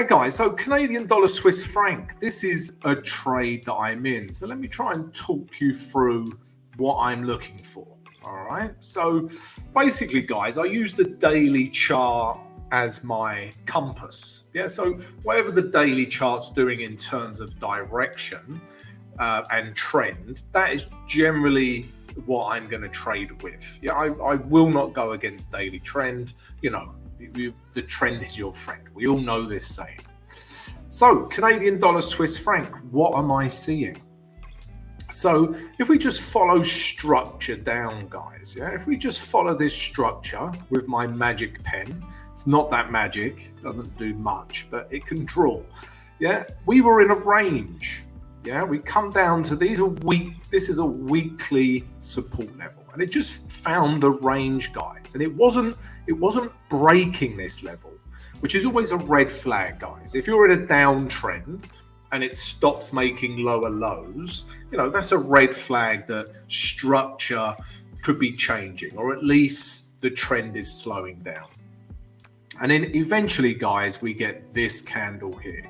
Right, guys, so Canadian dollar Swiss franc, this is a trade that I'm in. So let me try and talk you through what I'm looking for. All right, so basically, guys, I use the daily chart as my compass. Yeah, so whatever the daily chart's doing in terms of direction and trend, that is generally what I'm going to trade with. Yeah, I will not go against daily trend. You know, the trend is your friend. We all know this saying. So Canadian dollar Swiss franc, what am I seeing? So if we just follow structure down, guys, yeah, if we just follow this structure with my magic pen, it's not that magic, doesn't do much, but it can draw. Yeah, we were in a range. Yeah, we come down to these this is a weekly support level, and it just found a range, guys, and it wasn't breaking this level, which is always a red flag, guys. If you're in a downtrend and it stops making lower lows, you know, that's a red flag that structure could be changing, or at least the trend is slowing down. And then eventually, guys, we get this candle here.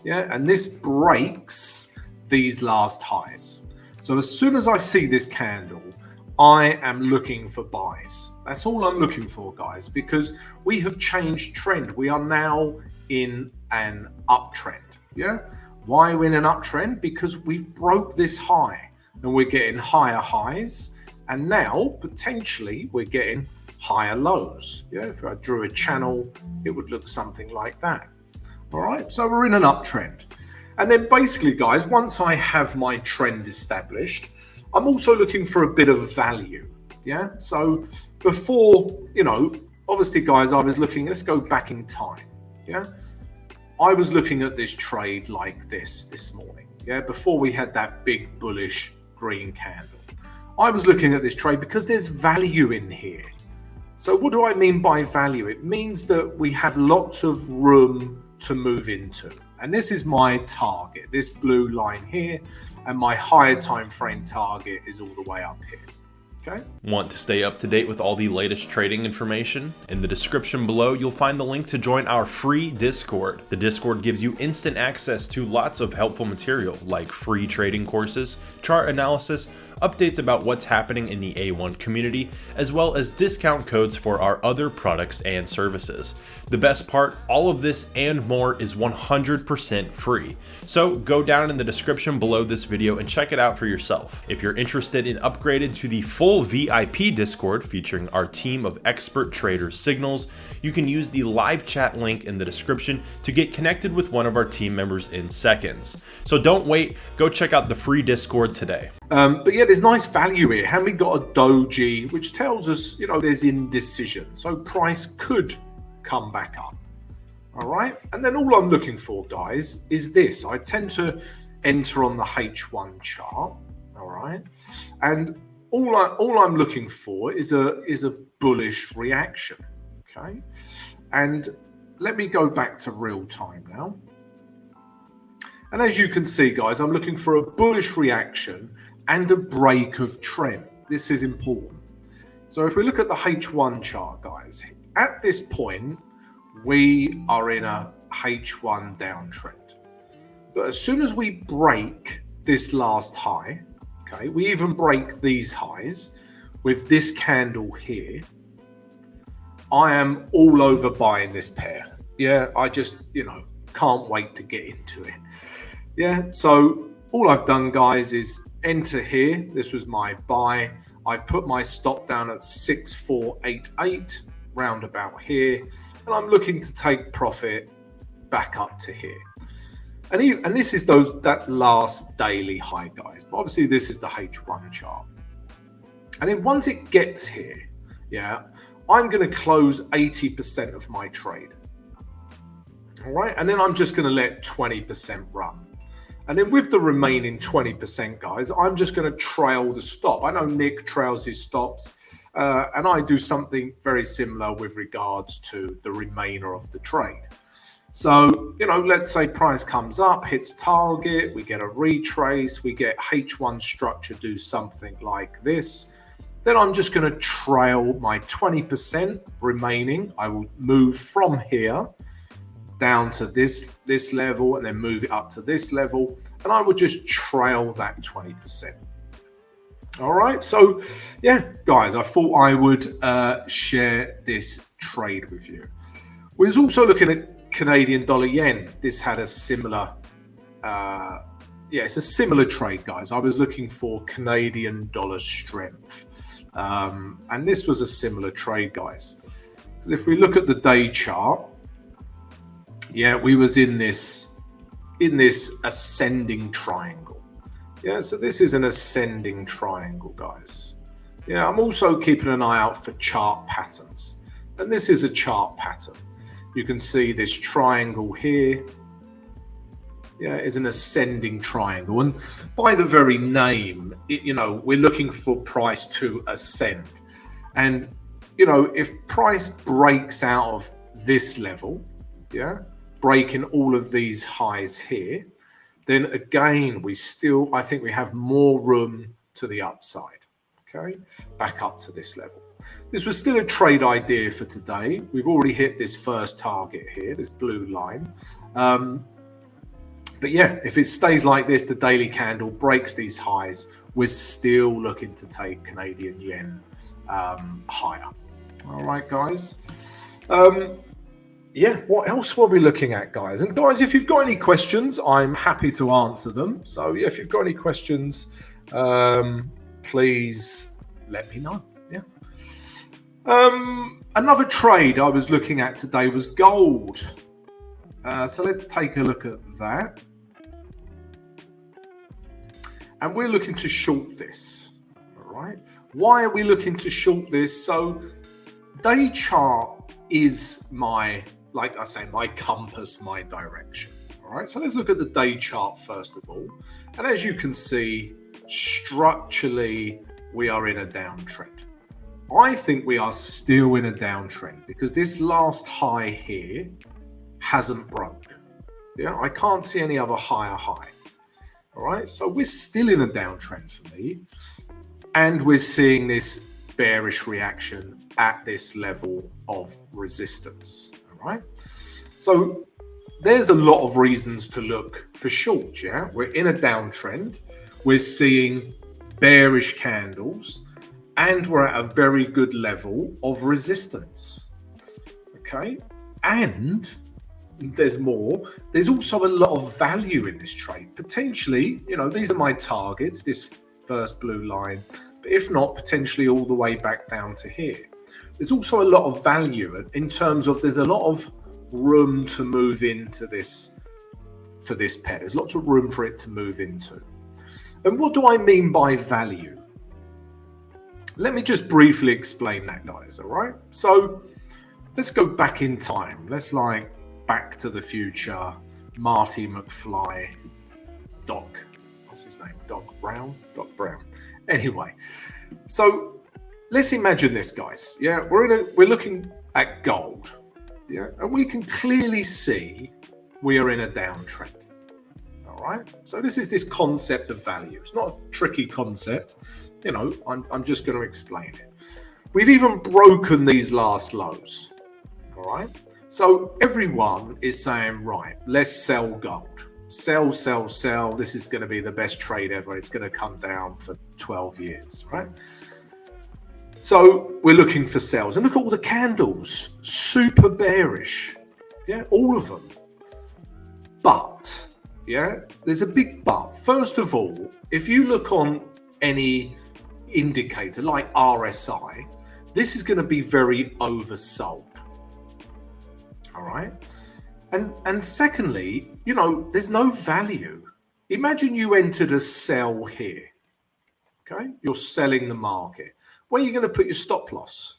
Yeah, and this breaks these last highs. So as soon as I see this candle, I am looking for buys. That's all I'm looking for, guys, because we have changed trend. We are now in an uptrend. Yeah. Why are we in an uptrend? Because we've broke this high and we're getting higher highs, and now potentially we're getting higher lows. Yeah. If I drew a channel, it would look something like that. All right. So we're in an uptrend. And then basically, guys, once I have my trend established, I'm also looking for a bit of value. Yeah. So before, you know, obviously, guys, I was looking, let's go back in time. Yeah. I was looking at this trade like this morning. Yeah. Before we had that big bullish green candle, I was looking at this trade because there's value in here. So what do I mean by value? It means that we have lots of room to move into. And this is my target, this blue line here, and my higher time frame target is all the way up here. Okay. Want to stay up to date with all the latest trading information? In the description below, you'll find the link to join our free Discord. The Discord gives you instant access to lots of helpful material like free trading courses, chart analysis, updates about what's happening in the A1 community, as well as discount codes for our other products and services. The best part, all of this and more is 100% free. So go down in the description below this video and check it out for yourself. If you're interested in upgrading to the full VIP Discord featuring our team of expert traders signals, you can use the live chat link in the description to get connected with one of our team members in seconds. So don't wait, go check out the free Discord today. But yeah, there's nice value here. Haven't we got a doji, which tells us, you know, there's indecision. So price could come back up. All right. And then all I'm looking for, guys, is this. I tend to enter on the H1 chart. All right. And all I'm looking for is a bullish reaction. Okay. And let me go back to real time now. And as you can see, guys, I'm looking for a bullish reaction and a break of trend. This is important. So if we look at the H1 chart, guys, at this point, we are in a H1 downtrend. But as soon as we break this last high, okay, we even break these highs with this candle here, I am all over buying this pair. Yeah, I just, you know, can't wait to get into it. Yeah, so all I've done, guys, is enter here. This was my buy. I put my stop down at 6488, round about here, and I'm looking to take profit back up to here. And this is that last daily high, guys. But obviously, this is the H1 chart. And then once it gets here, yeah, I'm going to close 80% of my trade. All right, and then I'm just going to let 20% run. And then with the remaining 20%, guys, I'm just going to trail the stop. I know Nick trails his stops, and I do something very similar with regards to the remainder of the trade. So, you know, let's say price comes up, hits target, we get a retrace, we get H1 structure do something like this. Then I'm just going to trail my 20% remaining. I will move from here down to this level and then move it up to this level, and I would just trail that 20%. All right, so yeah, guys, I thought I would share this trade with you. We was also looking at Canadian dollar yen. This had a similar, it's a similar trade, guys. I was looking for Canadian dollar strength, and this was a similar trade, guys. Because if we look at the day chart, yeah, we was in this ascending triangle. Yeah, so this is an ascending triangle, guys. Yeah, I'm also keeping an eye out for chart patterns, and this is a chart pattern. You can see this triangle here. Yeah, is an ascending triangle, and by the very name, we're looking for price to ascend. And if price breaks out of this level, yeah, breaking all of these highs here, then again I think we have more room to the upside. Okay, back up to this level. This was still a trade idea for today. We've already hit this first target here, this blue line. But yeah, if it stays like this, the daily candle breaks these highs, we're still looking to take Canadian yen higher. All right, guys. Yeah, what else were we looking at, guys? And guys, if you've got any questions, I'm happy to answer them. So yeah, if you've got any questions, please let me know. Yeah. Another trade I was looking at today was gold. So let's take a look at that. And we're looking to short this. All right. Why are we looking to short this? So day chart is my compass, my direction. All right. So let's look at the day chart first of all. And as you can see, structurally, we are in a downtrend. I think we are still in a downtrend because this last high here hasn't broke. Yeah, I can't see any other higher high. All right, so we're still in a downtrend for me, and we're seeing this bearish reaction at this level of resistance. All right, so there's a lot of reasons to look for short. Yeah, we're in a downtrend, we're seeing bearish candles, and we're at a very good level of resistance. Okay, and there's more. There's also a lot of value in this trade. Potentially, these are my targets, this first blue line, but if not, potentially all the way back down to here. There's also a lot of value in terms of there's a lot of room to move into this for this pair. There's lots of room for it to move into. And what do I mean by value? Let me just briefly explain that, guys, all right? So let's go back in time. Let's Back to the Future, Marty McFly, what's his name? Doc Brown? Anyway, so let's imagine this, guys. Yeah, we're looking at gold. Yeah, and we can clearly see we are in a downtrend. All right. So this is this concept of value. It's not a tricky concept. I'm just going to explain it. We've even broken these last lows. All right. So everyone is saying, right, let's sell gold. Sell, sell, sell. This is going to be the best trade ever. It's going to come down for 12 years, right? So we're looking for sells. And look at all the candles. Super bearish. Yeah, all of them. But, yeah, there's a big but. First of all, if you look on any indicator like RSI, this is going to be very oversold. All right. And secondly, there's no value. Imagine you entered a sell here. Okay. You're selling the market. Where are you going to put your stop loss?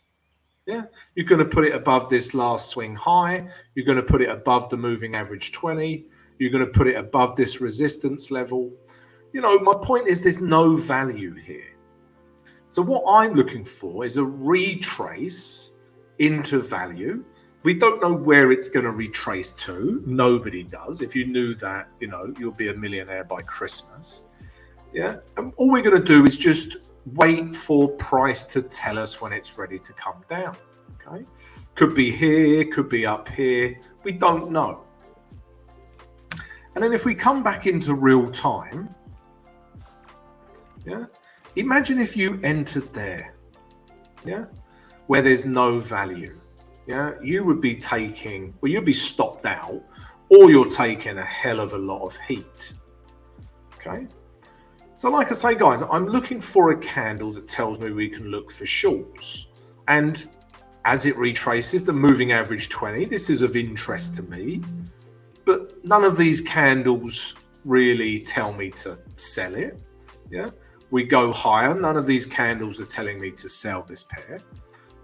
Yeah. You're going to put it above this last swing high. You're going to put it above the moving average 20. You're going to put it above this resistance level. My point is there's no value here. So what I'm looking for is a retrace into value. We don't know where it's going to retrace to. Nobody does. If you knew that, you'll be a millionaire by Christmas. Yeah. And all we're going to do is just wait for price to tell us when it's ready to come down. Okay. Could be here, could be up here. We don't know. And then if we come back into real time, yeah, imagine if you entered there, yeah, where there's no value, yeah, you would be taking, well, you'd be stopped out, or you're taking a hell of a lot of heat. Okay, so like I say, guys, I'm looking for a candle that tells me we can look for shorts, and as it retraces the moving average 20, this is of interest to me, but none of these candles really tell me to sell it. Yeah, we go higher, none of these candles are telling me to sell this pair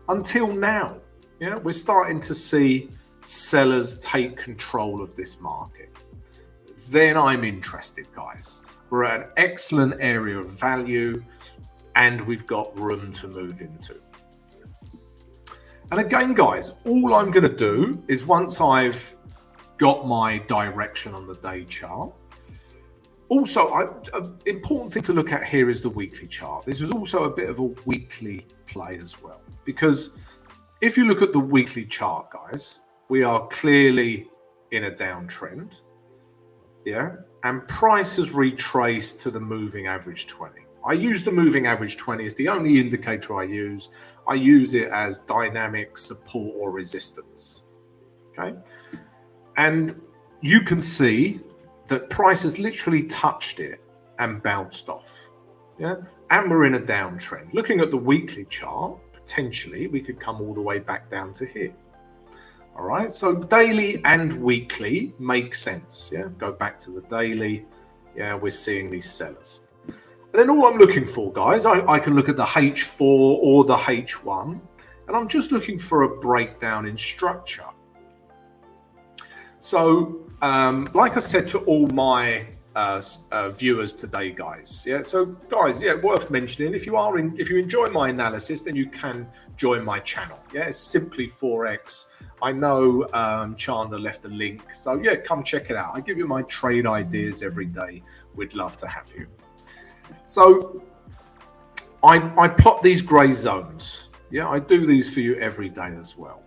until now. Yeah, we're starting to see sellers take control of this market. Then I'm interested, guys. We're at an excellent area of value and we've got room to move into. And again, guys, all I'm going to do is once I've got my direction on the day chart. Also, an important thing to look at here is the weekly chart. This is also a bit of a weekly play as well, because if you look at the weekly chart, guys, we are clearly in a downtrend, yeah, and price has retraced to the moving average 20. I use the moving average 20 as the only indicator I use. I use it as dynamic support or resistance, okay? And you can see that price has literally touched it and bounced off, yeah? And we're in a downtrend. Looking at the weekly chart, potentially we could come all the way back down to here. All right, so daily and weekly make sense, yeah? Go back to the daily, yeah, we're seeing these sellers. And then all I'm looking for, guys, I can look at the H4 or the H1, and I'm just looking for a breakdown in structure. So, like I said to all my viewers today, guys, yeah. So, guys, yeah, worth mentioning. If you enjoy my analysis, then you can join my channel. Yeah, it's simply Forex. I know Chandler left a link, so yeah, come check it out. I give you my trade ideas every day. We'd love to have you. So, I plot these grey zones. Yeah, I do these for you every day as well.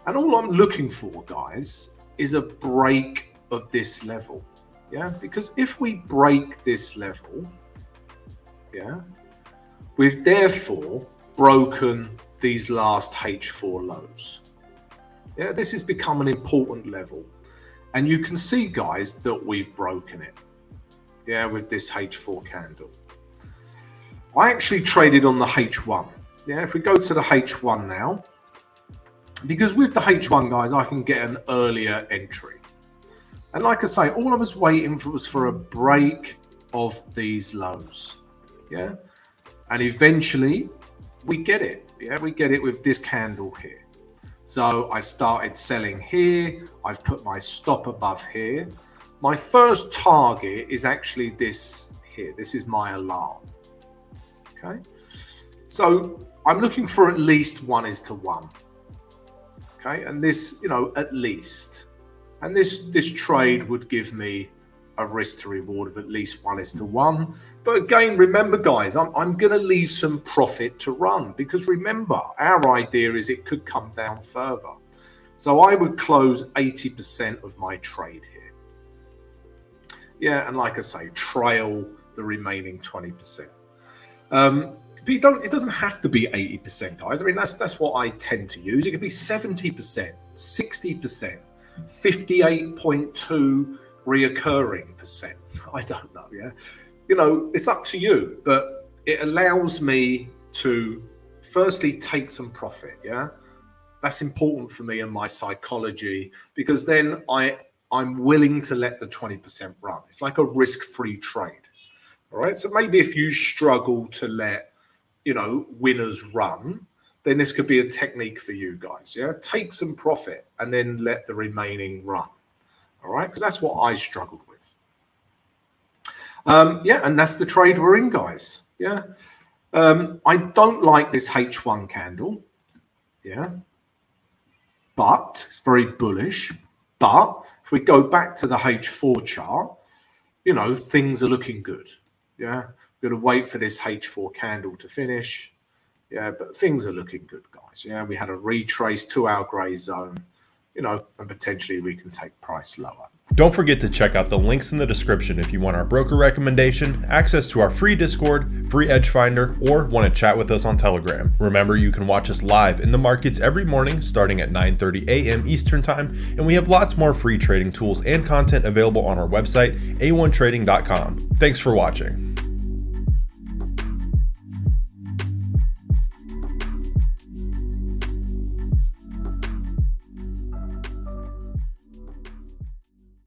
And all I'm looking for, guys, is a break of this level, yeah, because if we break this level, yeah, we've therefore broken these last H4 lows. Yeah, this has become an important level, and you can see, guys, that we've broken it, yeah, with this H4 candle. I actually traded on the H1. Yeah, if we go to the H1 now, because with the H1, guys, I can get an earlier entry. And like I say, all I was waiting for was for a break of these lows. Yeah. And eventually we get it. Yeah, we get it with this candle here. So I started selling here. I've put my stop above here. My first target is actually this here. This is my alarm. Okay. So I'm looking for at least 1:1. Okay, and this, you know, at least, and this trade would give me a risk to reward of at least 1:1. But again, remember, guys, I'm going to leave some profit to run, because remember, our idea is it could come down further. So I would close 80% of my trade here. Yeah, and like I say, trail the remaining 20%. But it doesn't have to be 80%, guys. I mean, that's what I tend to use. It could be 70%, 60%, 58.2 reoccurring percent. I don't know, yeah. You know, it's up to you, but it allows me to firstly take some profit, yeah. That's important for me and my psychology, because then I'm willing to let the 20% run. It's like a risk-free trade, all right? So maybe if you struggle to let, you know, winners run, then this could be a technique for you guys. Yeah, take some profit and then let the remaining run. All right, because that's what I struggled with. Yeah, and that's the trade we're in, guys. Yeah, I don't like this H1 candle. Yeah, but it's very bullish. But if we go back to the H4 chart, you know, things are looking good. Yeah. Going to wait for this H4 candle to finish. Yeah, but things are looking good, guys. Yeah, we had a retrace to our grey zone, you know, and potentially we can take price lower. Don't forget to check out the links in the description if you want our broker recommendation, access to our free Discord, free EDGEFINDER, or want to chat with us on Telegram. Remember, you can watch us live in the markets every morning starting at 9:30 a.m. Eastern Time, and we have lots more free trading tools and content available on our website, a1trading.com. Thanks for watching.